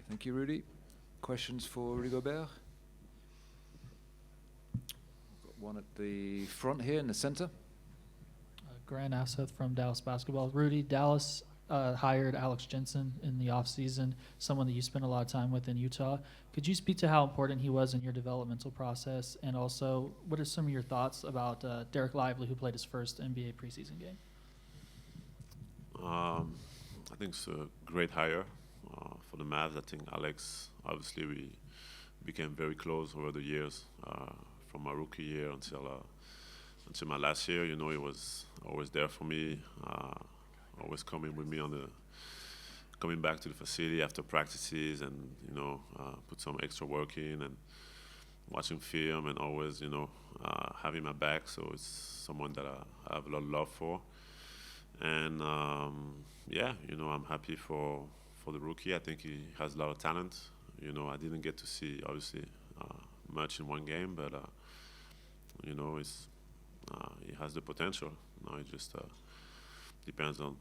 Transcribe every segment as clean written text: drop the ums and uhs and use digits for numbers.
Thank you, Rudy. Questions for Rudy Gobert? Got one at the front here in the center. Grant Aseth from Dallas Basketball. Rudy, Dallas hired Alex Jensen in the offseason, someone that you spent a lot of time with in Utah. Could you speak to how important he was in your developmental process? And also, what are some of your thoughts about Derek Lively, who played his first NBA preseason game? I think it's a great hire for the Mavs. I think Alex, obviously, we became very close over the years, from my rookie year until my last year. You know, he was always there for me, always coming with me coming back to the facility after practices, and put some extra work in and watching film, and always having my back. So it's someone that I have a lot of love for, and I'm happy for the rookie. I think he has a lot of talent. I didn't get to see obviously much in one game, but he has the potential. It just depends on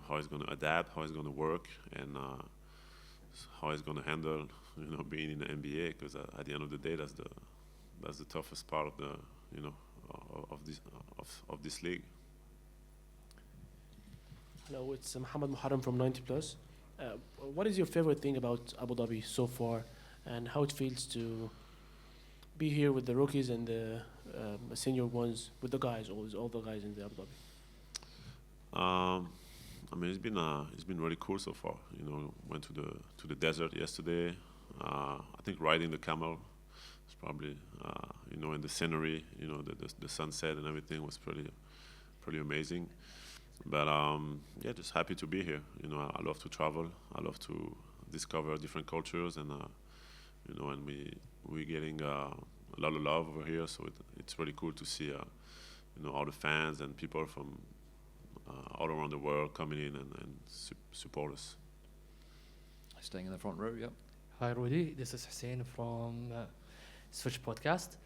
how he's going to adapt, how he's going to work, and how he's going to handle being in the NBA. Because at the end of the day, that's the toughest part of the of this league. Hello, it's Mohammed Muharram from 90 Plus. What is your favorite thing about Abu Dhabi so far, and how it feels to be here with the rookies and the senior ones, with the guys, all the guys in the Abu Dhabi? It's been really cool so far. Went to the desert yesterday. I think riding the camel is probably and the scenery, the sunset and everything was pretty amazing. But just happy to be here. I love to travel. I love to discover different cultures, and and we're getting a lot of love over here. So it's really cool to see all the fans and people from all around the world coming in and support us. Staying in the front row, yep. Hi Rudy, this is Hussein from Switch Podcast.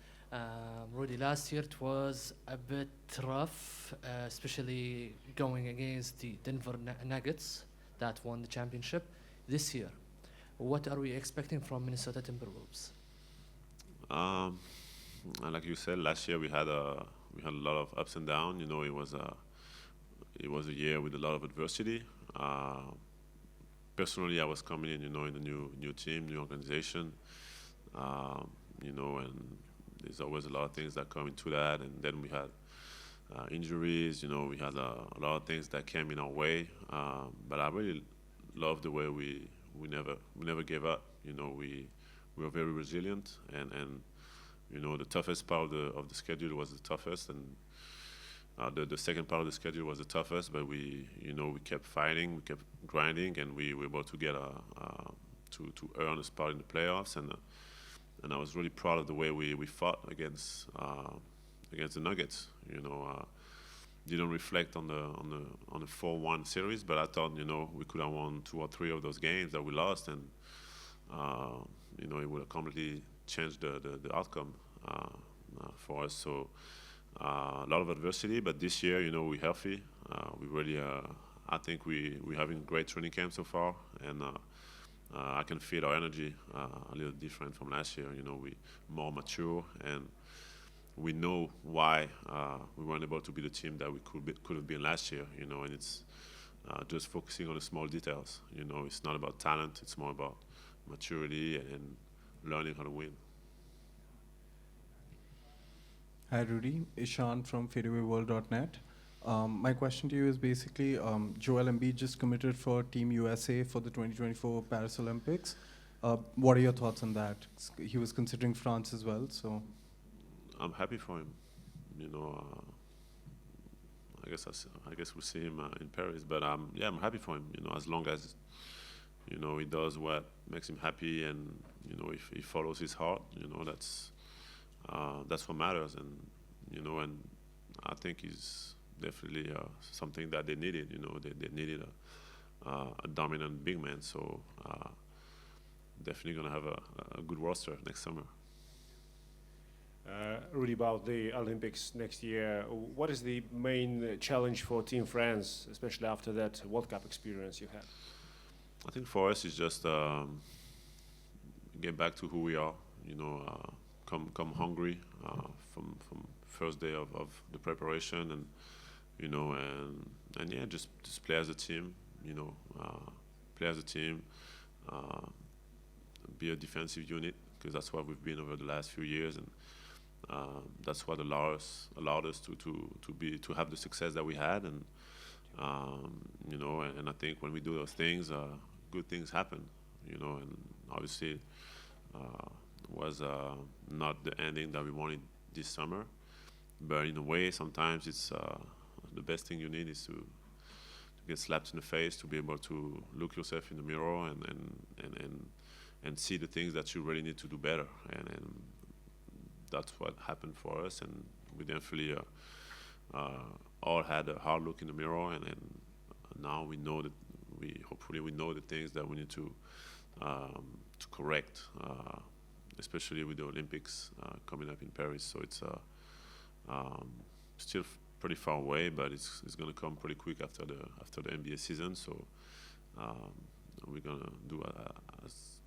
Rudy, last year it was a bit rough, especially going against the Denver Nuggets that won the championship. This year, what are we expecting from Minnesota Timberwolves? Like you said, last year we had a lot of ups and downs. It was a year with a lot of adversity. Personally, I was coming in, in a new team, new organization, and there's always a lot of things that come into that. And then we had injuries, we had a lot of things that came in our way. But I really love the way we never gave up. We were very resilient, and the toughest part of the schedule was the toughest, and the second part of the schedule was the toughest, but we kept fighting, we kept grinding, and we were able to get to earn a spot in the playoffs. And I was really proud of the way we fought against the Nuggets. Didn't reflect on the 4-1 series, but I thought we could have won 2 or 3 of those games that we lost, and it would have completely changed the outcome for us. So. A lot of adversity, but this year, we're healthy. We really, I think we're having great training camp so far, and I can feel our energy a little different from last year. We more mature, and we know why we weren't able to be the team that we could have been last year. And it's just focusing on the small details. It's not about talent; it's more about maturity and learning how to win. Hi Rudy, Ishan from fadeawayworld.net. My question to you is basically, Joel Embiid just committed for Team USA for the 2024 Paris Olympics. What are your thoughts on that? He was considering France as well, so. I'm happy for him. I guess we'll see him in Paris, but I'm happy for him. As long as he does what makes him happy, and if he follows his heart, that's what matters, and I think he's definitely something that they needed. They needed a dominant big man, so definitely gonna have a good roster next summer. Rudy, about the Olympics next year, what is the main challenge for Team France, especially after that World Cup experience you had? I think for us it's just get back to who we are. Come hungry from first day of the preparation, and yeah, just play as a team. Play as a team. Be a defensive unit, because that's what we've been over the last few years, and that's what allowed us to have the success that we had, and and I think when we do those things, good things happen, and obviously was not the ending that we wanted this summer, but in a way sometimes it's the best thing you need is to get slapped in the face, to be able to look yourself in the mirror and see the things that you really need to do better, and that's what happened for us, and we definitely all had a hard look in the mirror, and now we know that hopefully we know the things that we need to correct, especially with the Olympics coming up in Paris. So it's still pretty far away, but it's going to come pretty quick after the NBA season. So we're going to do as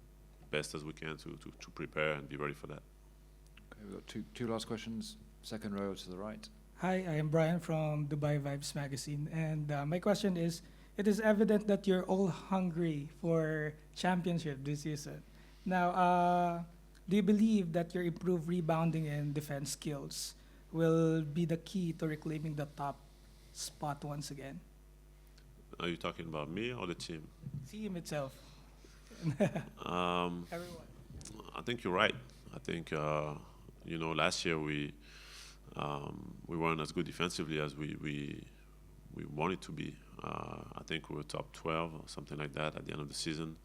best as we can to prepare and be ready for that. Okay, we've got two last questions. Second row to the right. Hi, I am Brian from Dubai Vibes magazine, and my question is, it is evident that you're all hungry for championship this season. Now, do you believe that your improved rebounding and defense skills will be the key to reclaiming the top spot once again? Are you talking about me or the team? Team itself. Everyone. I think you're right. I think last year we weren't as good defensively as we wanted to be. I think we were top 12 or something like that at the end of the season.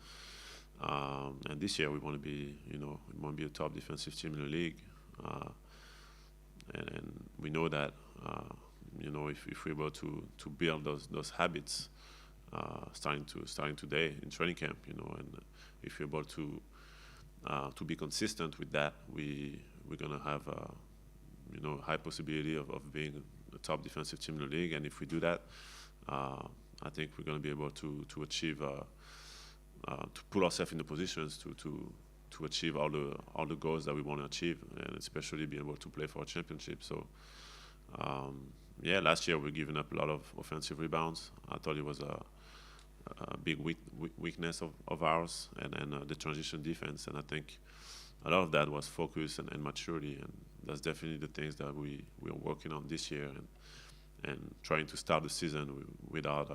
And this year we want to be, we want to be a top defensive team in the league. And we know that, if we're able to build those habits, starting today in training camp, and if we're able to be consistent with that, we're gonna have high possibility of being a top defensive team in the league. And if we do that, I think we're gonna be able to achieve to put ourselves in the positions to achieve all the goals that we want to achieve, and especially be able to play for a championship. So last year we're giving up a lot of offensive rebounds. I thought it was a big weakness of ours, and the transition defense, and I think a lot of that was focus and maturity, and that's definitely the things that we are working on this year, and trying to start the season without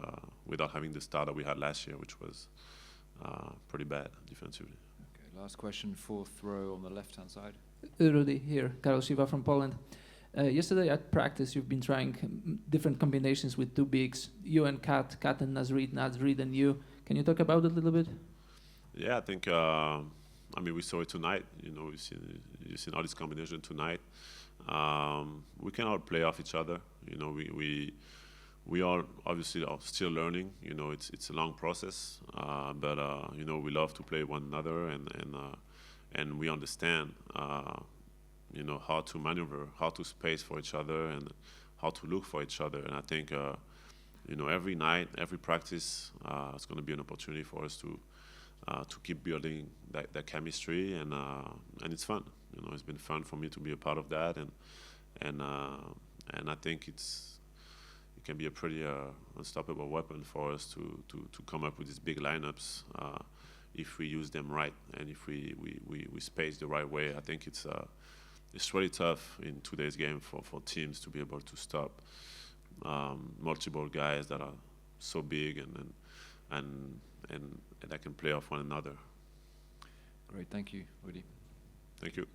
having the start that we had last year, which was pretty bad defensively. Okay, last question, fourth row on the left-hand side. Rudy here, Karol Siva from Poland. Yesterday at practice, you've been trying different combinations with two bigs, you and Kat and Nasrid and you. Can you talk about it a little bit? Yeah, I think, we saw it tonight. You've seen all this combination tonight. We can all play off each other. We all obviously are still learning. It's a long process, but we love to play one another, and we understand how to maneuver, how to space for each other, and how to look for each other. And I think every night, every practice, it's going to be an opportunity for us to keep building that chemistry, and it's fun. It's been fun for me to be a part of that, and I think it can be a pretty unstoppable weapon for us to come up with these big lineups if we use them right, and if we space the right way. I think it's really tough in today's game for teams to be able to stop multiple guys that are so big and that can play off one another. Great, thank you, Rudy. Thank you.